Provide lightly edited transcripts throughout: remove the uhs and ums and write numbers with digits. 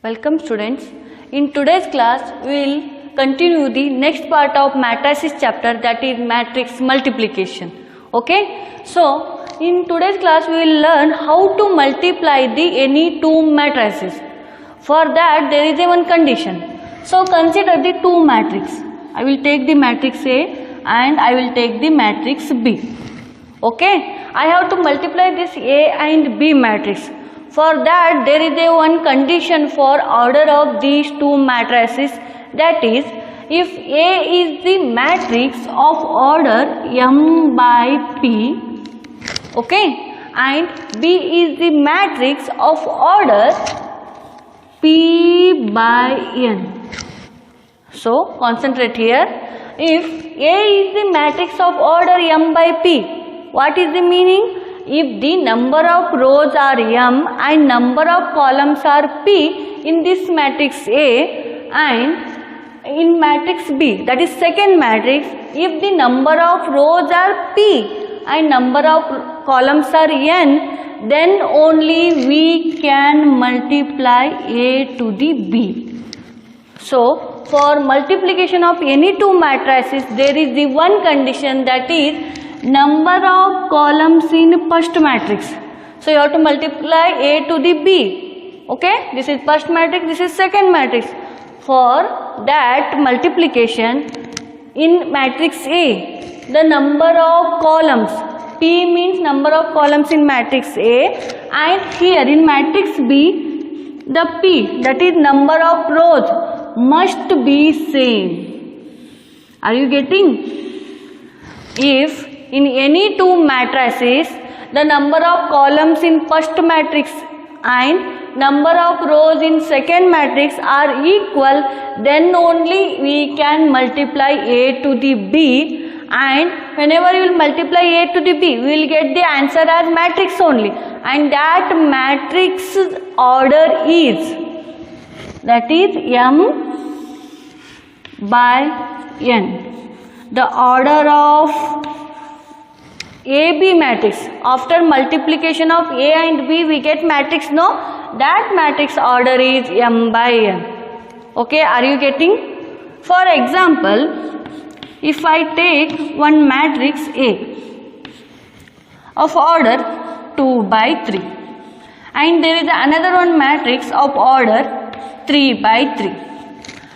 Welcome students. In today's class we will continue the next part of matrices chapter, that is matrix multiplication. Okay. So in today's class we will learn how to multiply the any two matrices. For that there is a one condition. So consider the two matrix. I will take the matrix A and I will take the matrix B. Okay. I have to multiply this A and B matrix. For that there is a one condition for order of these two matrices, that is, if A is the matrix of order M by P, okay, and B is the matrix of order P by N. So concentrate here. If A is the matrix of order M by P, what is the meaning? If the number of rows are M and number of columns are P in this matrix A, and in matrix B, that is second matrix, if the number of rows are P and number of columns are N, then only we can multiply A to the B. So for multiplication of any two matrices there is the one condition, that is number of columns in first matrix. So you have to multiply A to the B. Okay, this is first matrix, this is second matrix. For that multiplication in matrix A, the number of columns, P means number of columns in matrix A, and here in matrix B, the P, that is number of rows, must be same. Are you getting? If in any two matrices the number of columns in first matrix and number of rows in second matrix are equal, then only we can multiply A to the B, and whenever you will multiply A to the B, we will get the answer as matrix only, and that matrix order is, that is M by N. The order of AB matrix, after multiplication of A and B we get matrix, no? That matrix order is M by N. Okay, are you getting? For example, if I take one matrix A of order 2 by 3 and there is another one matrix of order 3 by 3.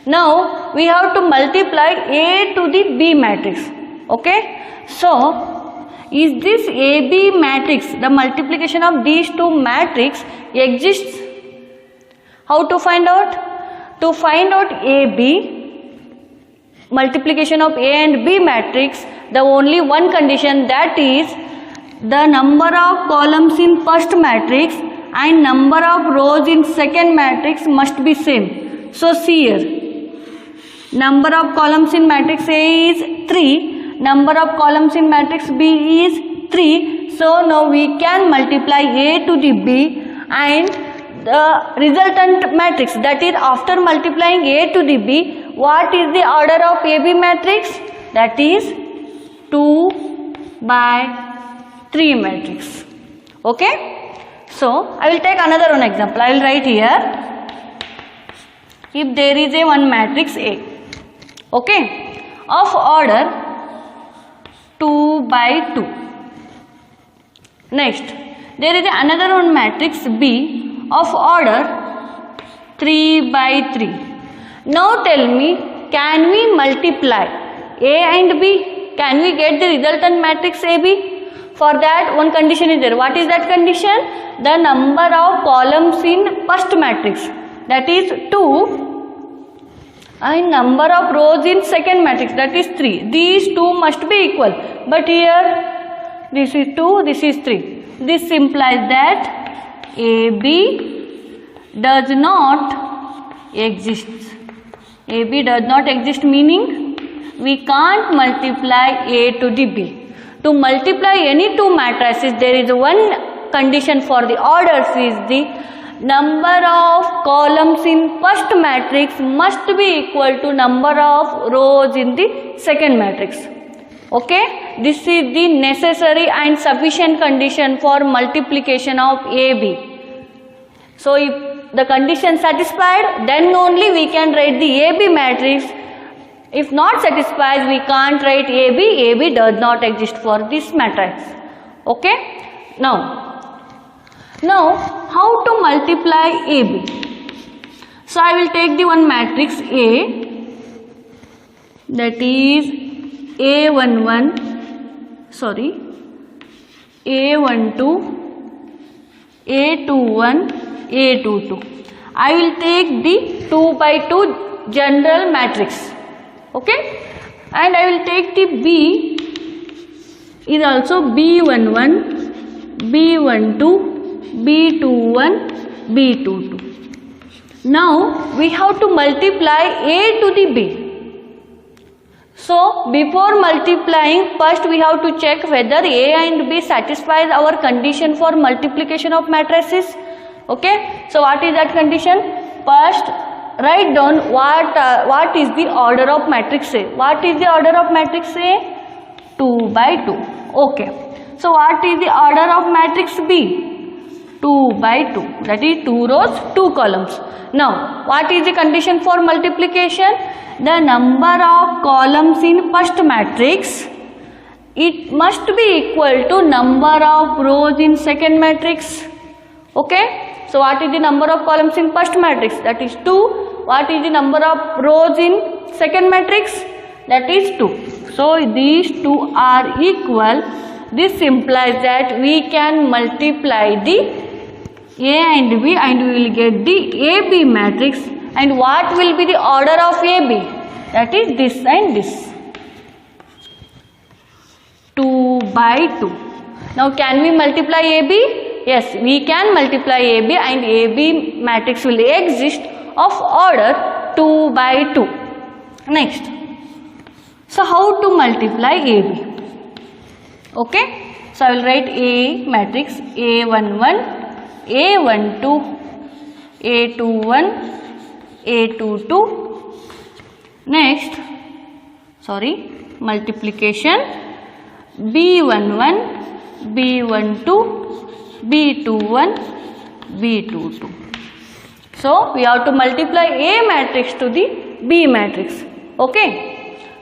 Now we have to multiply A to the B matrix. Okay, so is this AB matrix, the multiplication of these two matrix exists? How to find out? To find out AB, multiplication of A and B matrix, the only one condition, that is the number of columns in first matrix and number of rows in second matrix must be same. So see here, number of columns in matrix A is 3. Number of columns in matrix B is 3. So now we can multiply A to the B, and the resultant matrix, that is after multiplying A to the B, what is the order of AB matrix? That is 2 by 3 matrix. Okay. So I will take another one example. I will write here, if there is a one matrix A, okay, of order 2 by 2. Next, there is another one matrix B of order 3 by 3. Now tell me, can we multiply A and B? Can we get the resultant matrix AB? For that one condition is there. What is that condition? The number of columns in first matrix, that is 2, and number of rows in second matrix, that is 3. These two must be equal, but here this is 2, this is 3. This implies that AB does not exist. AB does not exist, meaning we can't multiply A to the B. To multiply any two matrices there is one condition for the orders, is the number of columns in first matrix must be equal to number of rows in the second matrix. Okay, this is the necessary and sufficient condition for multiplication of AB. So if the condition satisfied, then only we can write the AB matrix. If not satisfied, we can't write AB. AB does not exist for this matrix. Okay. Now how to multiply AB? So I will take the one matrix A, that is A11, A12, A21, A22. I will take the 2 by 2 general matrix. Okay, and I will take the B is also B11, B12, B21, B22. Now we have to multiply A to the B. So before multiplying, first we have to check whether A and B satisfies our condition for multiplication of matrices. Okay, so what is that condition? First write down what is the order of matrix A. What is the order of matrix A? 2 by 2. Okay. So what is the order of matrix B? 2 by 2. That is 2 rows, 2 columns. Now what is the condition for multiplication? The number of columns in first matrix, it must be equal to number of rows in second matrix. Okay. So what is the number of columns in first matrix? That is 2. What is the number of rows in second matrix? That is 2. So these two are equal. This implies that we can multiply the A and B and we will get the AB matrix. And what will be the order of AB? That is this and this. 2 by 2. Now can we multiply AB? Yes, we can multiply AB and AB matrix will exist of order 2 by 2. Next. So how to multiply AB? Okay. So I will write A matrix A11, A12, A21, A22. Next, multiplication B11, B12, B21, B22. So we have to multiply A matrix to the B matrix. Okay.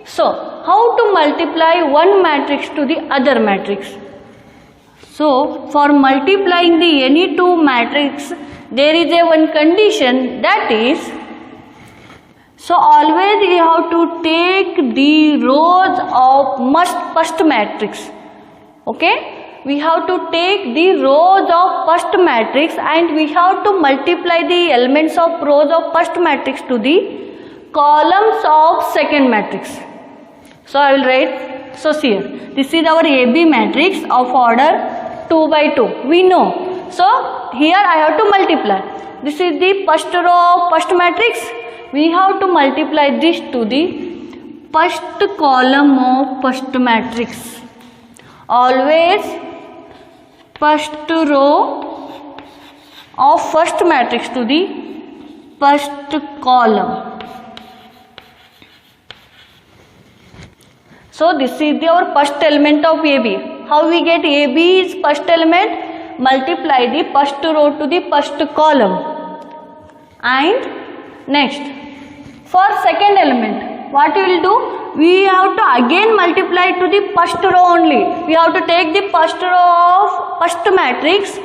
So how to multiply one matrix to the other matrix? So for multiplying the any two matrix, there is a one condition, that is, so always you have to take the rows of first matrix. Okay, we have to take the rows of first matrix and we have to multiply the elements of rows of first matrix to the columns of second matrix. So I will write, so here, this is our AB matrix of order 2 by 2. We know. So here I have to multiply. This is the first row of first matrix. We have to multiply this to the first column of first matrix. Always first row of first matrix to the first column. So this is our first element of AB. How we get AB's first element? Multiply the first row to the first column. And next, for second element, what we will do? We have to again multiply to the first row only. We have to take the first row of first matrix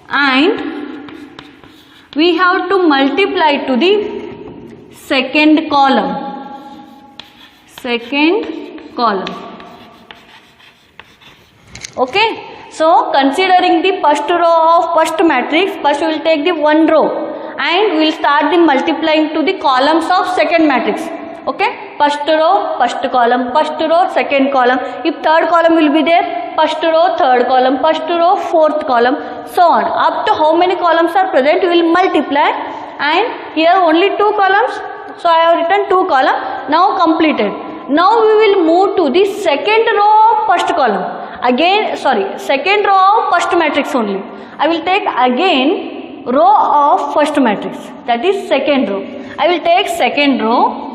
and we have to multiply to the second column. Okay. So considering the first row of first matrix, first we will take the one row and we will start the multiplying to the columns of second matrix. Okay, first row, first column, first row, second column. If third column will be there, first row, third column, first row, fourth column, so on. Up to how many columns are present, we will multiply. And here only 2 columns, so I have written 2 columns. Now completed. Now we will move to the second row of first column. Again, second row of first matrix only. I will take again row of first matrix, that is second row. I will take second row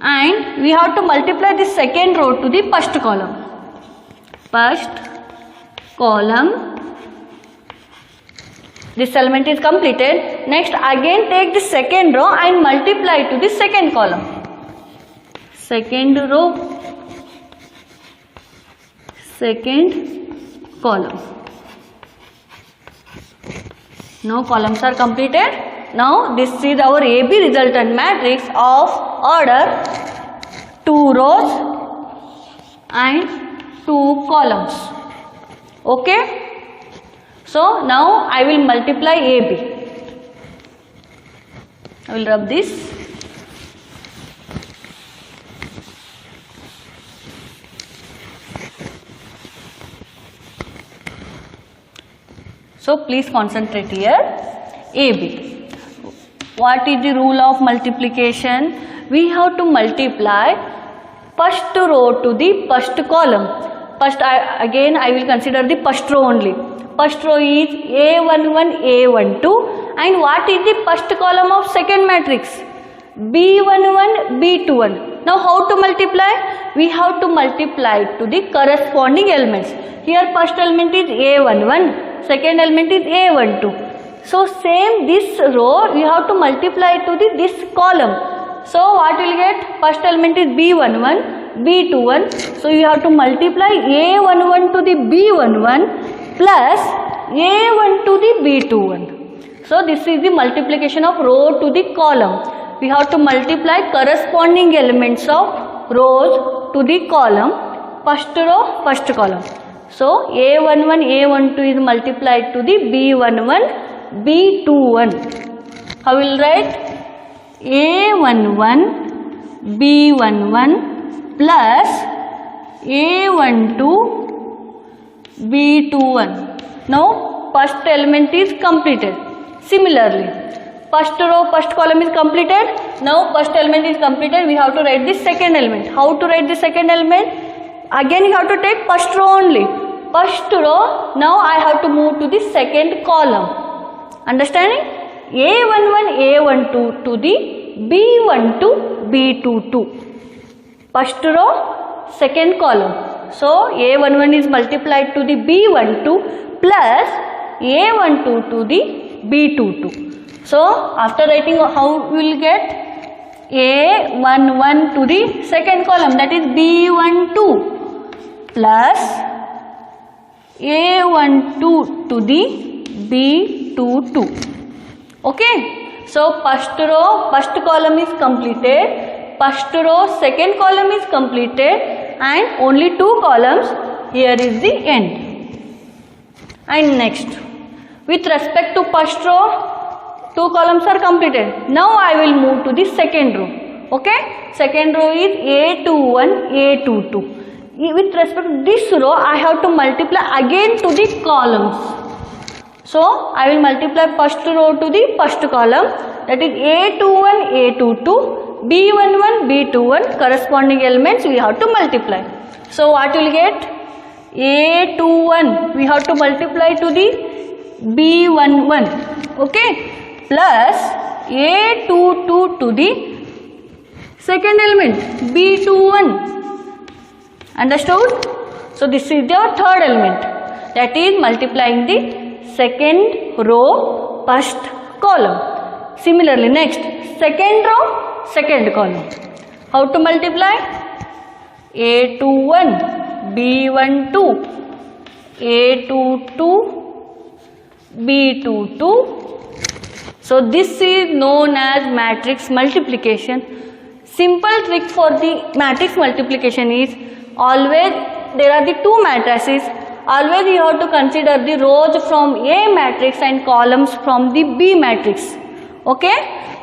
and we have to multiply the second row to the first column. This element is completed. Next again take the second row and multiply to the second column. Second row, second column. Now columns are completed. Now this is our AB resultant matrix of order 2 rows and 2 columns. Okay. So now I will multiply AB. I will rub this. So please concentrate here. AB. What is the rule of multiplication? We have to multiply first row to the first column. First again I will consider the first row only. First row is A11, A12, and what is the first column of second matrix? B11, B21. Now how to multiply? We have to multiply to the corresponding elements. Here first element is A11, second element is A12. So same this row we have to multiply to this column. So what will get? First element is B11, B21. So you have to multiply A11 to the B11 plus A1 to the B21. So this is the multiplication of row to the column. We have to multiply corresponding elements of rows to the column. First row, first column. So A11, A12 is multiplied to the B11, B21. How will write? A11, B11 plus A12, B21. Now first element is completed. Similarly, first row, first column is completed. Now first element is completed. We have to write the second element. How to write the second element? Again you have to take first row only. First row, now I have to move to the second column. Understanding? A11, A12 to the B12, B22. First row, second column. So A11 is multiplied to the B12 plus A12 to the B22. So after writing, how we will get? A11 to the second column, that is B12 plus A12 to the B22. Okay. So first row, first column is completed. First row, second column is completed. And only 2 columns. Here is the end. And next, with respect to first row, 2 columns are completed. Now I will move to the second row. Okay, second row is A21, A22. With respect to this row, I have to multiply again to the columns. So I will multiply first row to the first column, that is A21, A22. B11, B21, corresponding elements we have to multiply. So what will get? A21 we have to multiply to the B11, okay, plus A22 to the second element B21. Understood? So this is the third element, that is multiplying the second row, first column. Similarly, next, second row, second column. How to multiply? A21, B12, A22, B22. So this is known as matrix multiplication. Simple trick for the matrix multiplication is, always there are the 2 matrices. Always you have to consider the rows from A matrix and columns from the B matrix. Okay?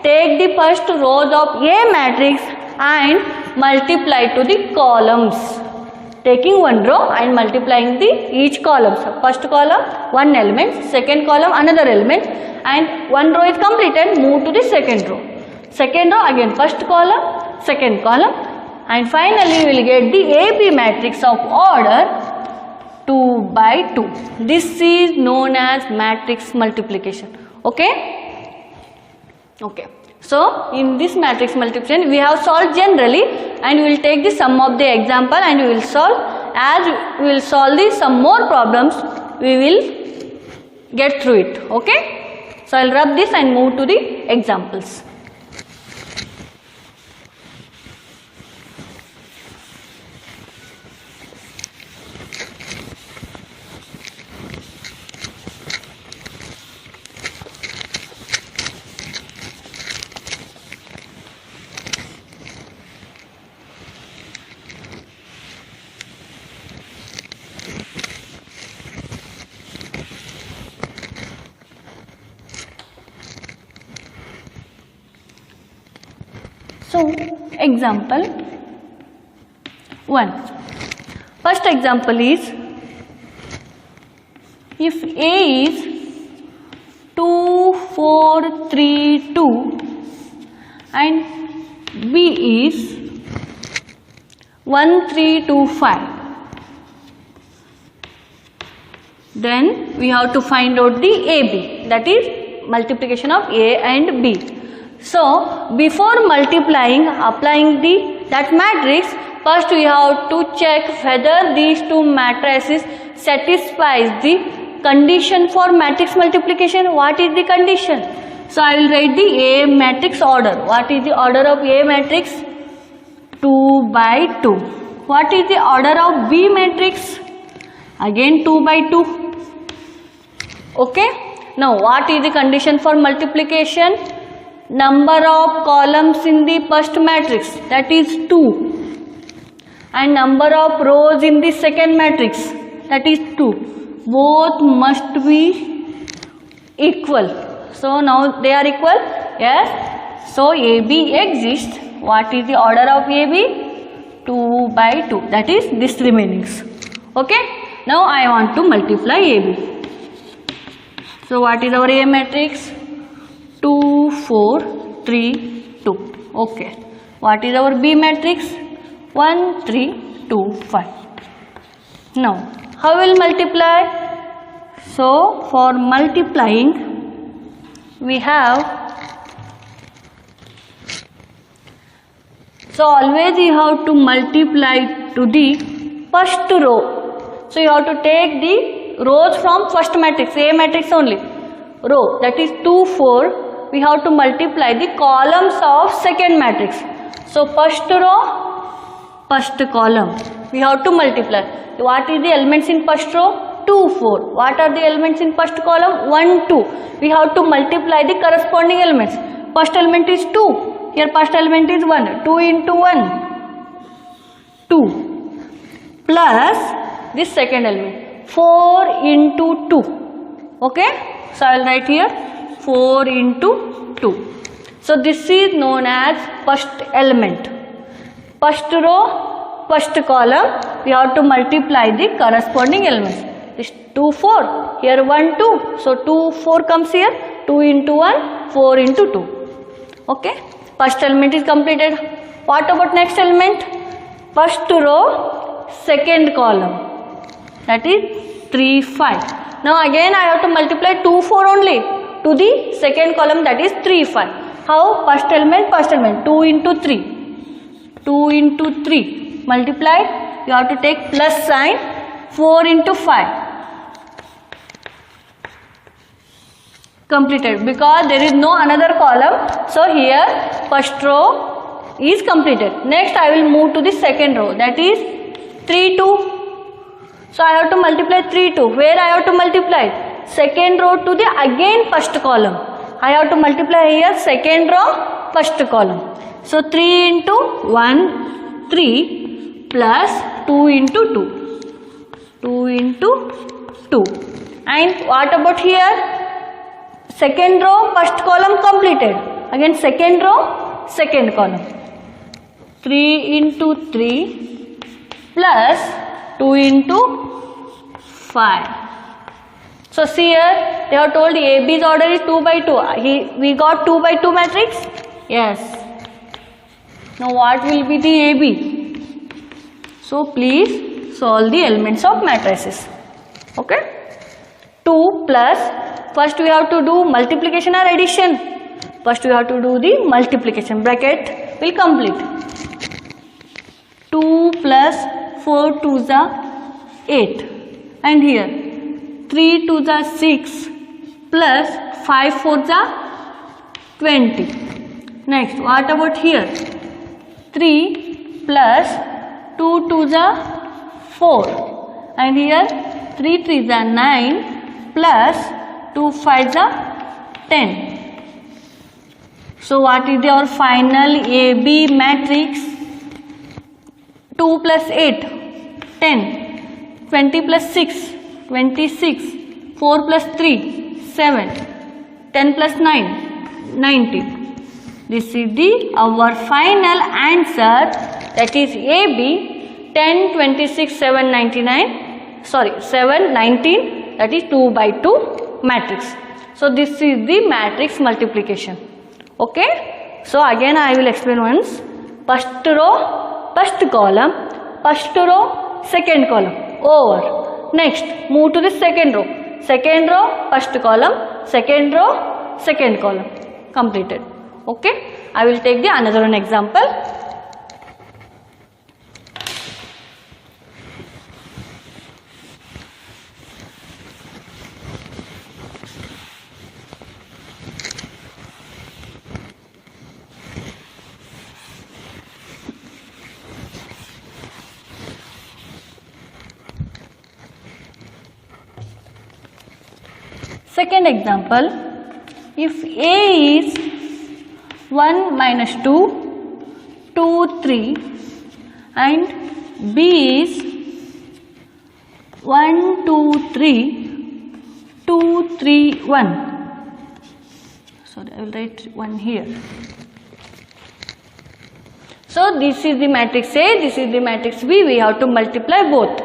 Take the first rows of A matrix and multiply to the columns. Taking one row and multiplying the each column. So first column, one element, second column, another element, and one row is completed, move to the second row. Second row again, first column, second column, and finally we will get the AB matrix of order 2 by 2. This is known as matrix multiplication. Okay? Okay. So in this matrix multiplication we have solved generally, and we will take the sum of the example and we will solve. As we will solve some more problems, we will get through it. Okay. So I'll rub this and move to the examples. So, example 1. First example is, if A is 2, 4, 3, 2 and B is 1, 3, 2, 5, then we have to find out the AB, that is multiplication of A and B. So, before multiplying, applying that matrix, first we have to check whether these two matrices satisfies the condition for matrix multiplication. What is the condition? So, I will write the A matrix order. What is the order of A matrix? 2 by 2. What is the order of B matrix? Again 2 by 2. Okay. Now, what is the condition for multiplication? Number of columns in the first matrix, that is 2, and number of rows in the second matrix, that is 2. Both must be equal. So now they are equal. Yes. So AB exists. What is the order of AB? 2 by 2. That is this remainings. Okay. Now I want to multiply AB. So what is our A matrix? 2, 4, 3, 2. Okay. What is our B matrix? 1, 3, 2, 5. Now, how will multiply? So, for multiplying, we have, so always you have to multiply to the first row. So, you have to take the rows from first matrix, A matrix only. Row, that is 2, 4. We have to multiply the columns of second matrix. So first row, first column, we have to multiply. What is the elements in first row? 2, 4. What are the elements in first column? 1, 2. We have to multiply the corresponding elements. First element is 2. Here first element is 1. 2 into 1, 2. Plus this second element, 4 into 2. Okay. So I will write here 4 into 2. So this is known as first element. First row, first column, we have to multiply the corresponding elements. This 2, 4, here 1, 2. So 2, 4 comes here, 2 into 1, 4 into 2. Okay. First element is completed. What about next element? First row, second column. That is 3, 5. Now again I have to multiply 2, 4 only to the second column, that is 3, 5. How? First element, 2 into 3. 2 into 3 multiplied, you have to take plus sign, 4 into 5. Completed, because there is no another column. So here first row is completed. Next I will move to the second row, that is 3, 2. So I have to multiply 3, 2. Where I have to multiply? Second row to the again first column. I have to multiply here second row, first column. So 3 into 1, 3 plus 2 into 2. 2 into 2. And what about here? Second row, first column completed. Again second row, second column. 3 into 3 plus 2 into 5. So see here, they have told AB's order is 2 by 2. We got 2 by 2 matrix? Yes. Now what will be the AB? So please solve the elements of matrices. Okay. 2 plus, first we have to do multiplication or addition. First we have to do the multiplication. Bracket will complete. 2 plus 4 2s are 8. And here 3 2s are 6 plus 5 4 जा 20. Next, what about here? 3 plus 2 2 जा 4, and here 3 3 जा 9 plus 2 5 जा 10. So what is our final AB matrix? 2 plus 8 10, 20 plus 6 26, 4 plus 3 7, 10 plus 9 19. This is our final answer, that is AB 10 26 7 99, sorry 7 19, that is 2 by 2 matrix. So this is the matrix multiplication. Okay, so again I will explain once. First row, first column, first row, second column, over. Next, move to the second row, first column, second row, second column, completed. Okay, I will take the another one example. Second example, if A is 1 minus 2, 2 3, and B is 1 2 3, 2 3 1. Sorry, I will write 1 here. So this is the matrix A, this is the matrix B. We have to multiply both.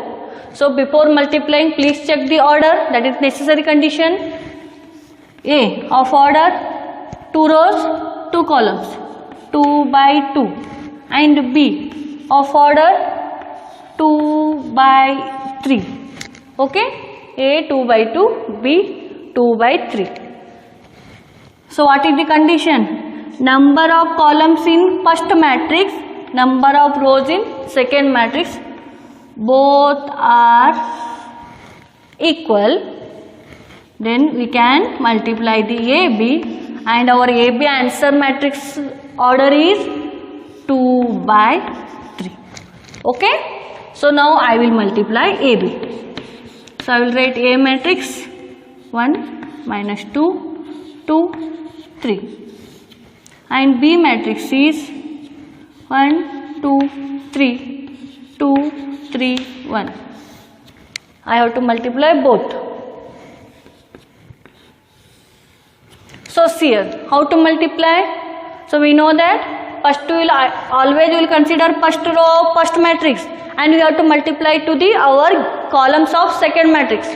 So before multiplying, please check the order, that is necessary condition. A of order 2 rows 2 columns, 2 by 2, and B of order 2 by 3. Okay, A 2 by 2, B 2 by 3. So what is the condition? Number of columns in first matrix, number of rows in second matrix, both are equal. Then we can multiply the AB, and our AB answer matrix order is 2 by 3. Okay, so now I will multiply AB. So I will write A matrix 1 minus 2 2 3, and B matrix is 1 2 3 2 3 1. I have to multiply both. So see here, how to multiply? So we know that first we will always consider first row of first matrix, and we have to multiply to the our columns of second matrix.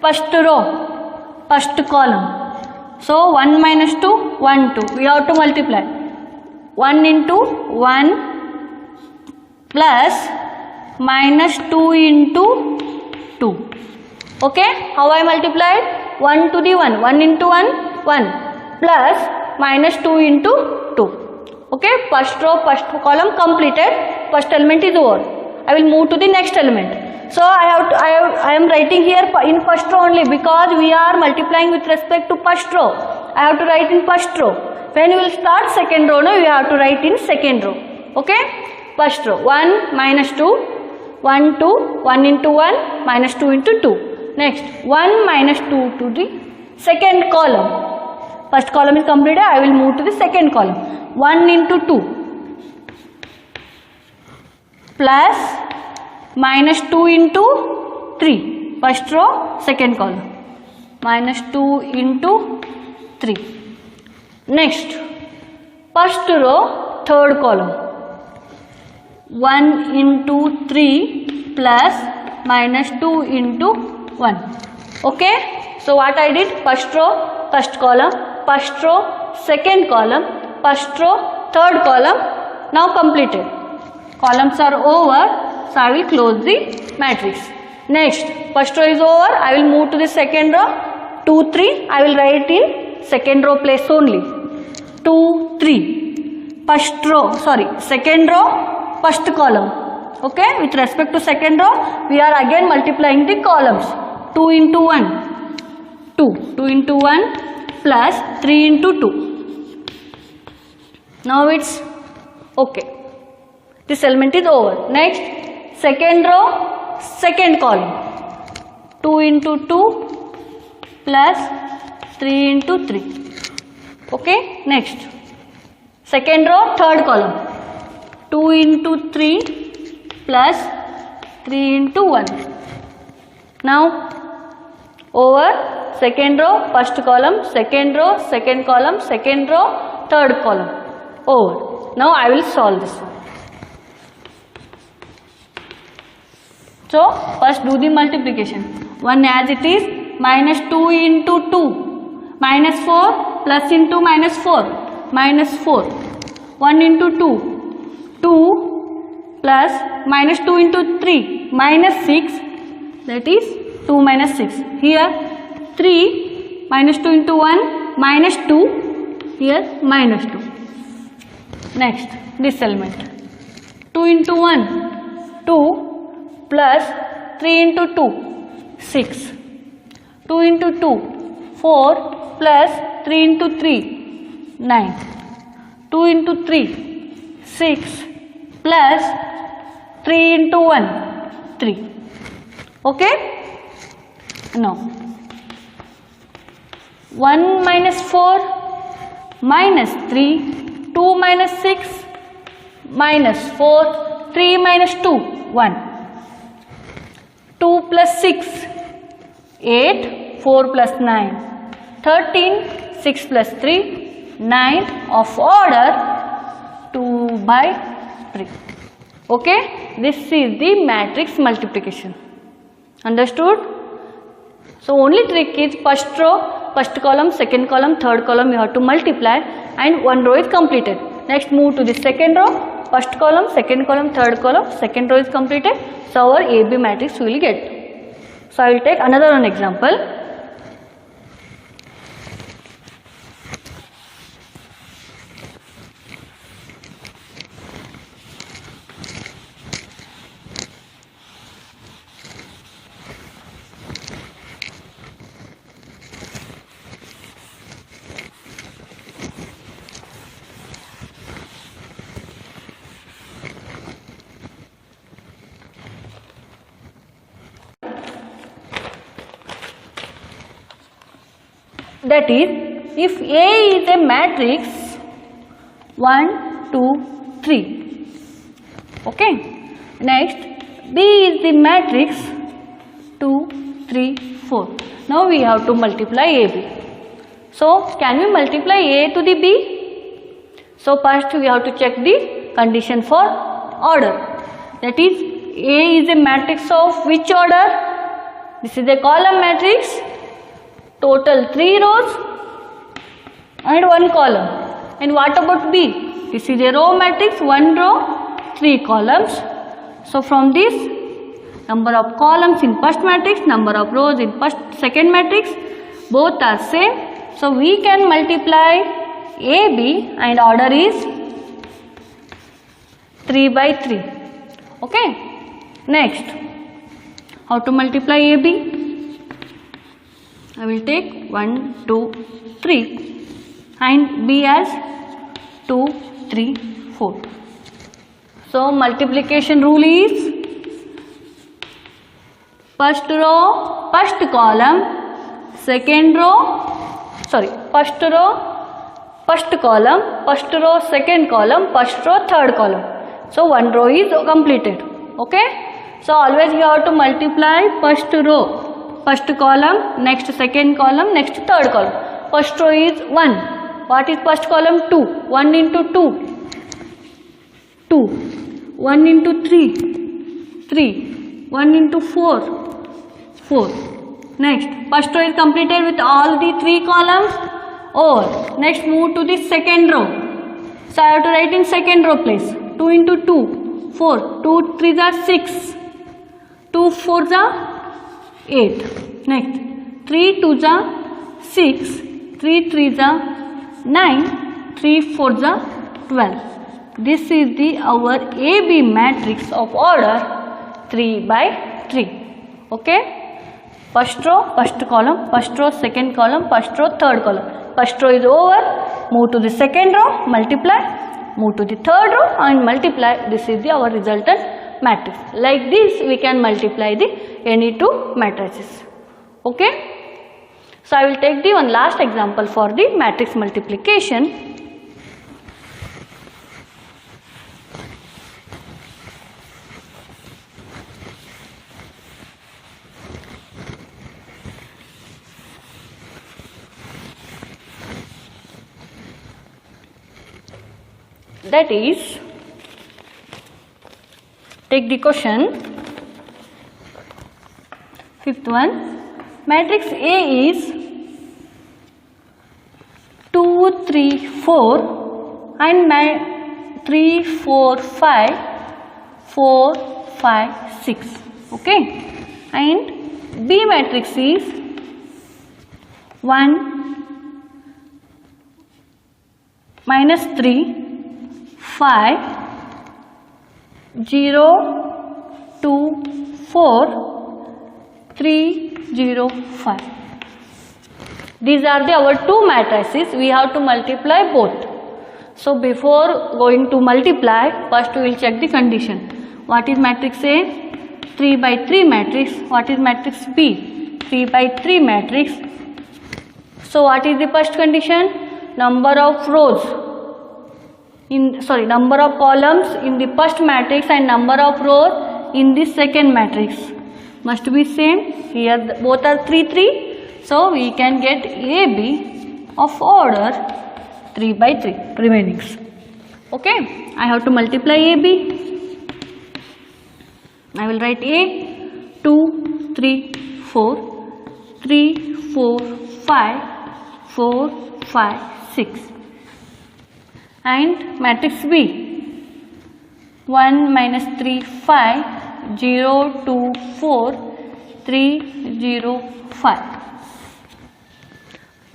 First row, first column. So 1 minus 2, 1 2. We have to multiply 1 into 1 plus minus 2 into 2. Okay, how I multiplied? 1 to the 1, 1 into 1, 1. Plus minus 2 into 2. Okay, first row, first column completed. First element is over. I will move to the next element. So I am writing here in first row only, because we are multiplying with respect to first row. I have to write in first row. When we will start second row, no, we have to write in second row. Okay, first row 1 minus 2, 1 2, 1 into 1 minus 2 into 2. Next 1 minus 2 to the second column. First column is completed, I will move to the second column. 1 into 2 plus minus 2 into 3. First row, second column. Minus 2 into 3. Next, first row, third column. 1 into 3 plus minus 2 into 1. Okay, so what I did? First row, first column, first row, second column, first row, third column. Now completed. Columns are over, so I will close the matrix. Next, first row is over, I will move to the second row. 2 3, I will write in second row place only. 2 3, first row, sorry, second row, first column. Okay, with respect to second row, we are again multiplying the columns. 2 into 1 2. 2 into 1 plus 3 into 2. Now it's okay. This element is over. Next, second row, second column. 2 into 2 plus 3 into 3. Okay. Next, second row, third column. 2 into 3 plus 3 into 1. Now, over second row, first column, second row, second column, second row, third column. Over. Now I will solve this one. So, first do the multiplication. 1 as it is, minus 2 into 2, minus 4 plus into minus 4, minus 4. 1 into 2, 2 plus minus 2 into 3, minus 6, that is 2 minus 6. Here 3 minus 2 into 1, minus 2, here minus 2. Next, this element. 2 into 1, 2 plus 3 into 2, 6. 2 into 2, 4 plus 3 into 3, 9. 2 into 3, 6 plus 3 into 1, 3. Okay? Now, 1 minus 4 minus 3, 2 minus 6 minus 4, 3 minus 2, 1. 2 plus 6, 8, 4 plus 9, 13, 6 plus 3, 9 of order 2 by 3. Okay? This is the matrix multiplication. Understood? So, only trick is first row, first column, second column, third column you have to multiply and one row is completed. Next move to the second row, first column, second column, third column, second row is completed. So, our AB matrix we will get. So, I will take another one example. That is, if A is a matrix 1, 2, 3. Okay. Next, B is the matrix 2, 3, 4. Now we have to multiply AB. So, can we multiply A to the B? So, first we have to check the condition for order. That is, A is a matrix of which order? This is a column matrix. Total 3 rows and 1 column. And what about B? This is a row matrix, 1 row, 3 columns. So from this, number of columns in first matrix, number of rows in second matrix, both are same. So we can multiply AB and order is 3 by 3. Okay. Next, how to multiply AB? I will take 1, 2, 3 and B as 2, 3, 4. So, multiplication rule is first row, first column, second row, first row, first column, first row, second column, first row, third column. So, one row is completed. Okay. So, always you have to multiply first row. First column, next second column, next third column. First row is 1. What is first column? 2. 1 into 2. 2. 1 into 3. 3. 1 into 4. 4. Next, first row is completed with all the 3 columns. Or next move to the second row. So I have to write in second row place. 2 into 2. 4. 2 3s are 6. 2 4s are 8. Next, 3 2s are 6, 3 3s are 9, 3 4s are 12. This is the our AB matrix of order 3 by 3. Okay. First row, first column, first row, second column, first row, third column. First row is over, move to the second row, multiply, move to the third row and multiply. This is our resultant matrix. Like this we can multiply the any two matrices. Okay. So I will take the one last example for the matrix multiplication. That is, take the question, fifth one, matrix A is 2, 3, 4 and 3, 4, 5, 4, 5, 6, okay, and B matrix is 1, minus 3, 5, 0, 2, 4, 3, 0, 5. These are our two matrices. We have to multiply both. So before going to multiply, first we will check the condition. What is matrix A? 3 by 3 matrix. What is matrix B? 3 by 3 matrix. So what is the first condition? Number of rows. Number of columns in the first matrix and number of rows in the second matrix must be same. Here both are 3, 3. So we can get AB of order 3 by 3 remainings. Okay. I have to multiply AB. I will write A 2, 3, 4, 3, 4, 5, 4, 5, 6. And matrix B 1, minus 3, 5, 0, 2, 4, 3, 0, 5.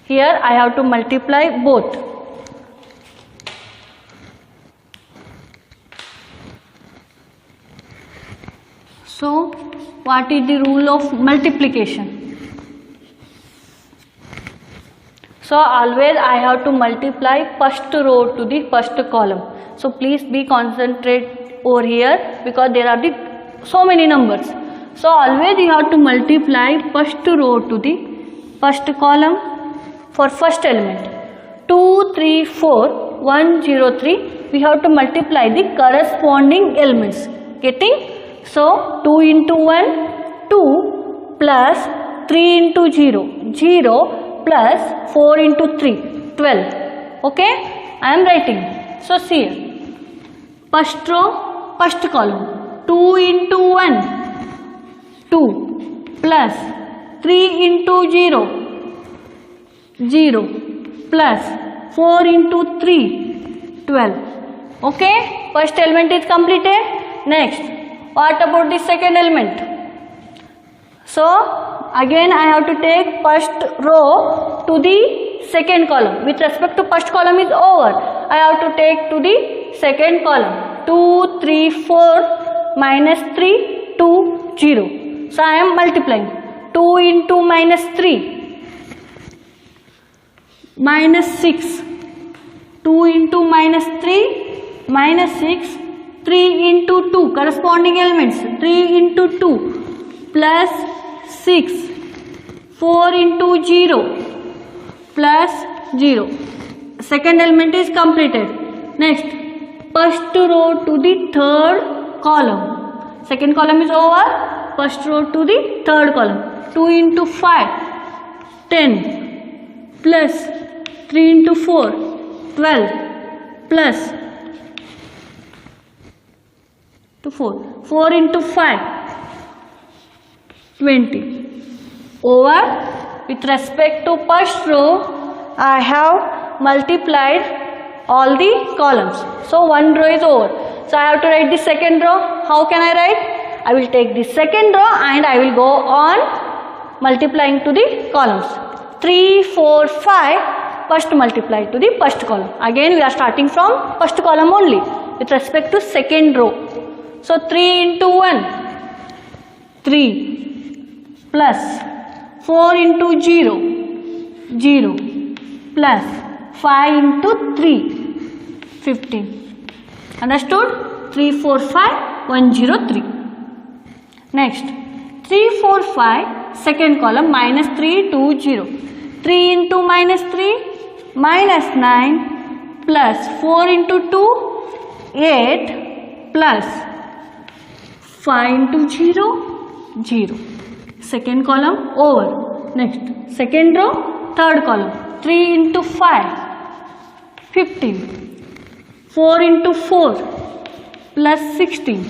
Here I have to multiply both. So what is the rule of multiplication? So always I have to multiply first row to the first column. So please be concentrate over here because there are so many numbers. So always you have to multiply first row to the first column for first element. 2, 3, 4, 1, 0, 3. We have to multiply the corresponding elements. Getting? So 2 into 1, 2 plus 3 into 0, 0. Plus 4 into 3, 12. Okay, I am writing. So see here, first row, first column, 2 into 1, 2 plus 3 into 0, 0 plus 4 into 3, 12. Okay, first element is completed. Next, what about the second element? So again I have to take first row to the second column. With respect to first column is over, I have to take to the second column. 2, 3, 4, minus 3, 2, 0. So I am multiplying. 2 into minus 3, minus 6. 2 into minus 3, minus 6. 3 into 2, corresponding elements. 3 into 2, plus 6, 4 into 0, plus 0. Second element is completed. Next, first row to the third column. Second column is over, first row to the third column. 2 into 5, 10, plus 3 into 4, 12, plus 4 into 5, 20. Over, with respect to first row, I have multiplied all the columns. So one row is over. So I have to write the second row. How can I write? I will take the second row and I will go on multiplying to the columns. 3, 4, 5, first multiply to the first column. Again we are starting from first column only with respect to second row. So 3 into 1, 3, plus 4 into 0, 0 plus 5 into 3, 15. Understood? 3, 4, 5, 1, 0, 3. Next, 3, 4, 5, second column, minus 3, 2, 0. 3 into minus 3, minus 9, plus 4 into 2, 8, plus 5 into 0, 0. Second column over. Next, second row, third column. 3 into 5, 15. 4 into 4, plus 16.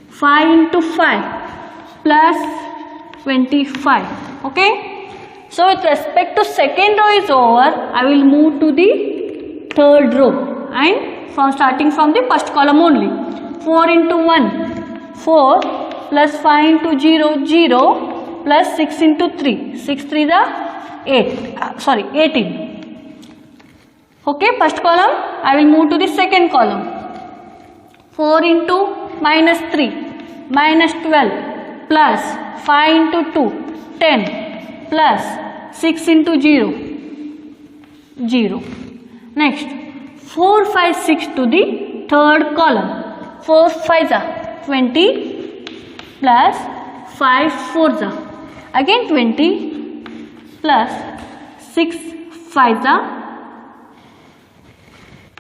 5 into 5, plus 25. Okay. So with respect to second row is over, I will move to the third row and starting from the first column only. 4 into 1, 4, plus 5 into 0, 0, plus 6 into 3. 6 3 the 18. Okay, first column, I will move to the second column. 4 into minus 3, minus 12, plus 5 into 2, 10, plus 6 into 0, 0. Next, 4, 5, 6 to the third column. 4 5s are 20, plus 5 4s are again 20, plus 6 5s are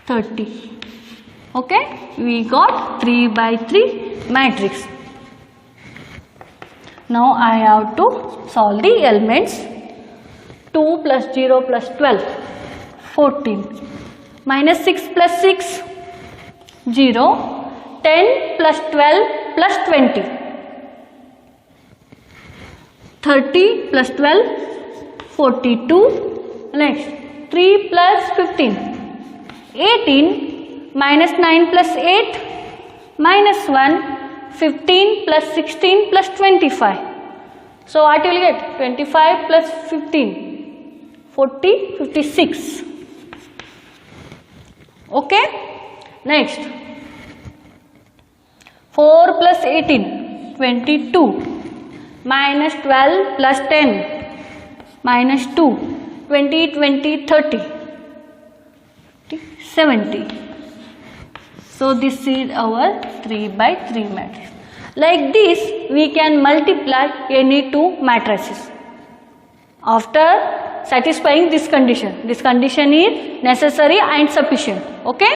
30. Okay, we got 3 by 3 matrix. Now I have to solve the elements. 2 plus 0 plus 12, 14. Minus 6 plus 6, 0. 10 plus 12 plus 20. 30 plus 12, 42. Next, 3 plus 15, 18. Minus 9 plus 8, minus 1. 15 plus 16 plus 25. So what you will get? 25 plus 15, 40, 56. Okay. Next, 4 plus 18, 22. Minus 12 plus 10, minus 2. 20, 20, 30, 70. So this is our 3 by 3 matrix. Like this, we can multiply any two matrices after satisfying this condition. This condition is necessary and sufficient. Okay.